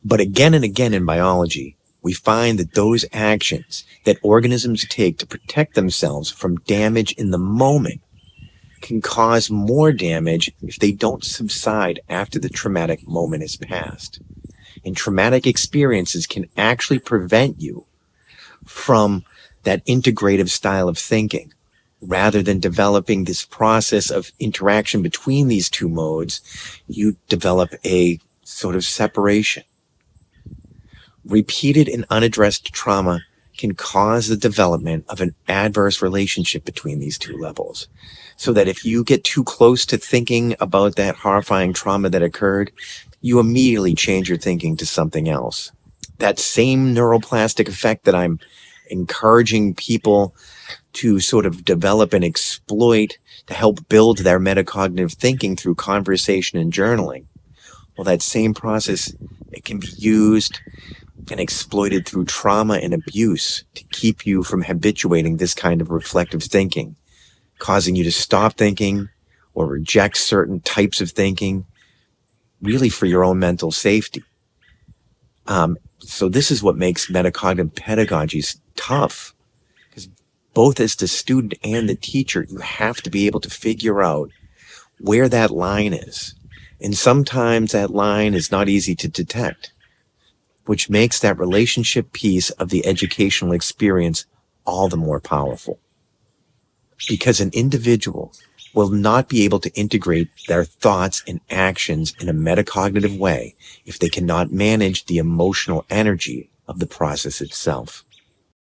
But again and again in biology, we find that those actions that organisms take to protect themselves from damage in the moment can cause more damage if they don't subside after the traumatic moment has passed. And traumatic experiences can actually prevent you from that integrative style of thinking. Rather than developing this process of interaction between these two modes, you develop a sort of separation. Repeated and unaddressed trauma can cause the development of an adverse relationship between these two levels. So that if you get too close to thinking about that horrifying trauma that occurred, you immediately change your thinking to something else. That same neuroplastic effect that I'm encouraging people to sort of develop and exploit to help build their metacognitive thinking through conversation and journaling. Well, that same process, it can be used and exploited through trauma and abuse to keep you from habituating this kind of reflective thinking, causing you to stop thinking or reject certain types of thinking, really for your own mental safety. So this is what makes metacognitive pedagogies tough, because both as the student and the teacher, you have to be able to figure out where that line is. And sometimes that line is not easy to detect, which makes that relationship piece of the educational experience all the more powerful. Because an individual will not be able to integrate their thoughts and actions in a metacognitive way if they cannot manage the emotional energy of the process itself.